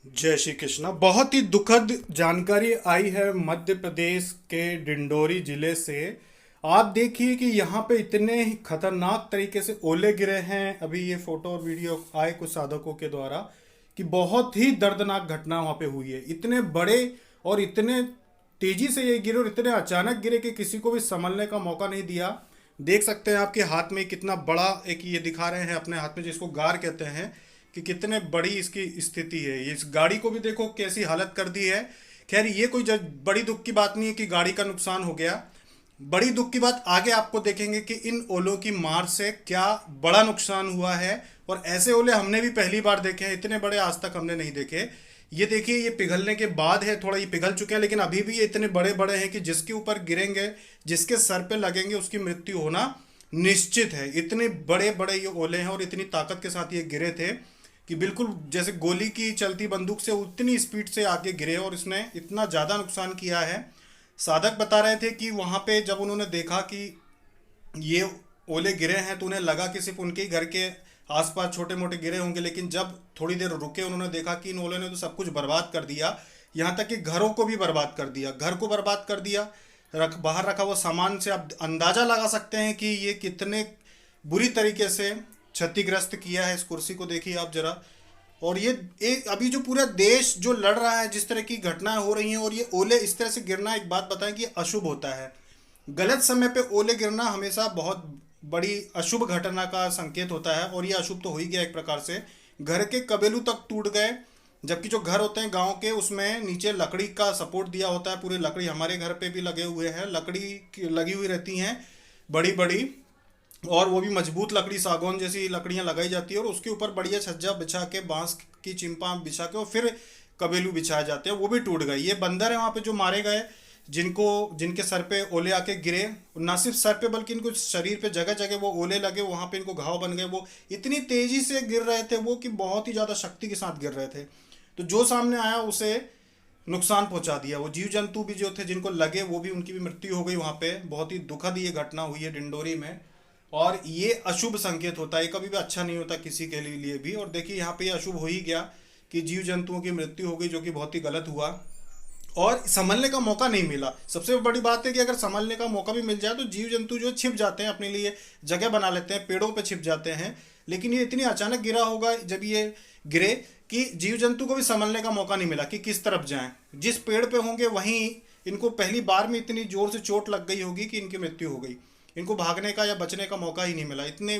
जय श्री कृष्णा। बहुत ही दुखद जानकारी आई है मध्य प्रदेश के डिंडोरी जिले से। आप देखिए कि यहाँ पे इतने ही खतरनाक तरीके से ओले गिरे हैं। अभी ये फोटो और वीडियो आए कुछ साधकों के द्वारा कि बहुत ही दर्दनाक घटना वहाँ पे हुई है। इतने बड़े और इतने तेजी से ये गिरे और इतने अचानक गिरे कि किसी को भी संभलने का मौका नहीं दिया। देख सकते हैं आपके हाथ में कितना बड़ा एक ये दिखा रहे हैं अपने हाथ में, जिसको गार कहते हैं, कि कितने बड़ी इसकी स्थिति है। ये इस गाड़ी को भी देखो कैसी हालत कर दी है। खैर ये कोई बड़ी दुख की बात नहीं है कि गाड़ी का नुकसान हो गया। बड़ी दुख की बात आगे आपको देखेंगे कि इन ओलों की मार से क्या बड़ा नुकसान हुआ है। और ऐसे ओले हमने भी पहली बार देखे हैं, इतने बड़े आज तक हमने नहीं देखे। ये देखिए, ये पिघलने के बाद है, थोड़ा ये पिघल चुके हैं, लेकिन अभी भी ये इतने बड़े बड़े हैं कि जिसके ऊपर गिरेंगे, जिसके सर पे लगेंगे, उसकी मृत्यु होना निश्चित है। इतने बड़े बड़े ये ओले हैं और इतनी ताकत के साथ ये गिरे थे कि बिल्कुल जैसे गोली की चलती बंदूक से उतनी स्पीड से आगे गिरे और इसने इतना ज़्यादा नुकसान किया है। साधक बता रहे थे कि वहाँ पे जब उन्होंने देखा कि ये ओले गिरे हैं तो उन्हें लगा कि सिर्फ उनके ही घर के आसपास छोटे मोटे गिरे होंगे, लेकिन जब थोड़ी देर रुके उन्होंने देखा कि इन ओले ने तो सब कुछ बर्बाद कर दिया। यहाँ तक कि घरों को भी बर्बाद कर दिया, घर को बर्बाद कर दिया। बाहर रखा हुआ सामान से आप अंदाज़ा लगा सकते हैं कि ये कितने बुरी तरीके से क्षतिग्रस्त किया है। इस कुर्सी को देखिए आप जरा। और ये एक अभी जो पूरा देश जो लड़ रहा है, जिस तरह की घटनाएं हो रही हैं, और ये ओले इस तरह से गिरना, एक बात बताएं कि अशुभ होता है। गलत समय पे ओले गिरना हमेशा बहुत बड़ी अशुभ घटना का संकेत होता है, और ये अशुभ तो हो ही गया एक प्रकार से। घर के कबेलू तक टूट गए, जबकि जो घर होते हैं गांव के, उसमें नीचे लकड़ी का सपोर्ट दिया होता है। पूरी लकड़ी, हमारे घर पे भी लगे हुए हैं, लकड़ी लगी हुई रहती हैं बड़ी बड़ी, और वो भी मजबूत लकड़ी, सागौन जैसी लकड़ियां लगाई जाती है, और उसके ऊपर बढ़िया छज्जा बिछा के, बांस की चिंपा बिछा के, और फिर कबेलू बिछाए जाते हैं। वो भी टूट गए। ये बंदर है वहाँ पे जो मारे गए, जिनको जिनके सर पे ओले आके गिरे, ना सिर्फ सर पे बल्कि इनको शरीर पे जगह जगह वो ओले लगे, वहाँ पे इनको घाव बन गए। वो इतनी तेजी से गिर रहे थे वो कि बहुत ही ज़्यादा शक्ति के साथ गिर रहे थे। तो जो सामने आया उसे नुकसान पहुंचा दिया। वो जीव जंतु भी जो थे जिनको लगे, वो भी, उनकी भी मृत्यु हो गई वहाँ पे। बहुत ही दुखद ये घटना हुई है डिंडोरी में, और ये अशुभ संकेत होता है, कभी भी अच्छा नहीं होता किसी के लिए भी। और देखिए यहाँ पे ये अशुभ हो ही गया कि जीव जंतुओं की मृत्यु हो गई, जो कि बहुत ही गलत हुआ और संभलने का मौका नहीं मिला। सबसे बड़ी बात है कि अगर संभलने का मौका भी मिल जाए तो जीव जंतु जो छिप जाते हैं, अपने लिए जगह बना लेते हैं, पेड़ों पे छिप जाते हैं। लेकिन ये इतनी अचानक गिरा होगा, जब ये गिरे, कि जीव जंतु को भी संभलने का मौका नहीं मिला कि किस तरफ जाएं। जिस पेड़ पे होंगे वहीं इनको पहली बार में इतनी जोर से चोट लग गई होगी कि इनकी मृत्यु हो गई। इनको भागने का या बचने का मौका ही नहीं मिला। इतने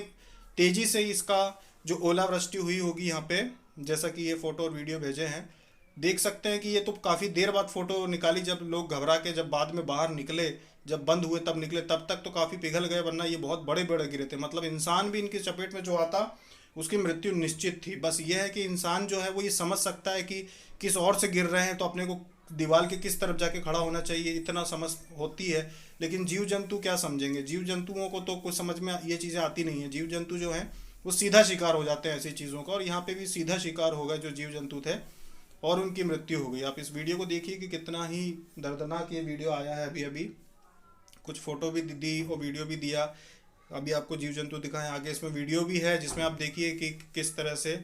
तेजी से इसका जो ओलावृष्टि हुई होगी यहाँ पे, जैसा कि ये फोटो और वीडियो भेजे हैं, देख सकते हैं कि ये तो काफ़ी देर बाद फोटो निकाली, जब लोग घबरा के जब बाद में बाहर निकले, जब बंद हुए तब निकले, तब तक तो काफ़ी पिघल गए, वरना ये बहुत बड़े बड़े गिरे थे। मतलब इंसान भी इनकी चपेट में जो आता उसकी मृत्यु निश्चित थी। बस ये है कि इंसान जो है वो ये समझ सकता है कि किस ओर से गिर रहे हैं, तो अपने को दीवार के किस तरफ जाके खड़ा होना चाहिए, इतना समझ होती है। लेकिन जीव जंतु क्या समझेंगे? जीव जंतुओं को तो कुछ समझ में ये चीज़ें आती नहीं है। जीव जंतु जो हैं वो सीधा शिकार हो जाते हैं ऐसी चीज़ों का, और यहाँ पे भी सीधा शिकार हो गए जो जीव जंतु थे, और उनकी मृत्यु हो गई। आप इस वीडियो को देखिए कि कितना ही दर्दनाक ये वीडियो आया है। अभी अभी कुछ फोटो भी दी और वीडियो भी दिया। अभी आपको जीव जंतु दिखाएं, आगे इसमें वीडियो भी है जिसमें आप देखिए कि किस तरह से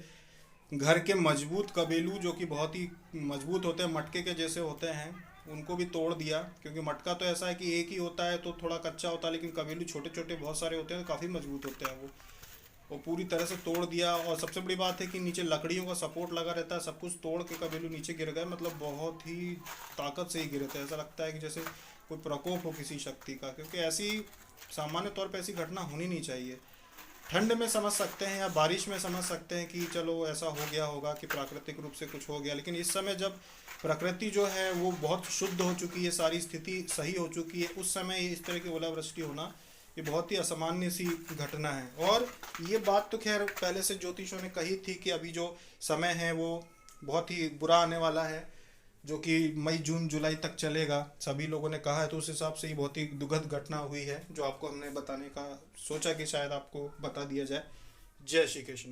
घर के मजबूत कबेलू, जो कि बहुत ही मजबूत होते हैं, मटके के जैसे होते हैं, उनको भी तोड़ दिया। क्योंकि मटका तो ऐसा है कि एक ही होता है तो थोड़ा कच्चा होता है, लेकिन कबेलू छोटे छोटे बहुत सारे होते हैं तो काफ़ी मजबूत होते हैं। वो पूरी तरह से तोड़ दिया। और सबसे बड़ी बात है कि नीचे लकड़ियों का सपोर्ट लगा रहता है, सब कुछ तोड़ के कबेलू नीचे गिर गए। मतलब बहुत ही ताकत से ही गिरे थे। ऐसा लगता है कि जैसे कोई प्रकोप हो किसी शक्ति का, क्योंकि ऐसी सामान्य तौर पर ऐसी घटना होनी नहीं चाहिए। ठंड में समझ सकते हैं या बारिश में समझ सकते हैं कि चलो ऐसा हो गया होगा कि प्राकृतिक रूप से कुछ हो गया, लेकिन इस समय जब प्रकृति जो है वो बहुत शुद्ध हो चुकी है, सारी स्थिति सही हो चुकी है, उस समय इस तरह की ओलावृष्टि होना ये बहुत ही असामान्य सी घटना है। और ये बात तो खैर पहले से ज्योतिषों ने कही थी कि अभी जो समय है वो बहुत ही बुरा आने वाला है, जो कि मई जून जुलाई तक चलेगा, सभी लोगों ने कहा है। तो उस हिसाब से ही बहुत ही दुखद घटना हुई है, जो आपको हमने बताने का सोचा कि शायद आपको बता दिया जाए। जय श्री कृष्ण।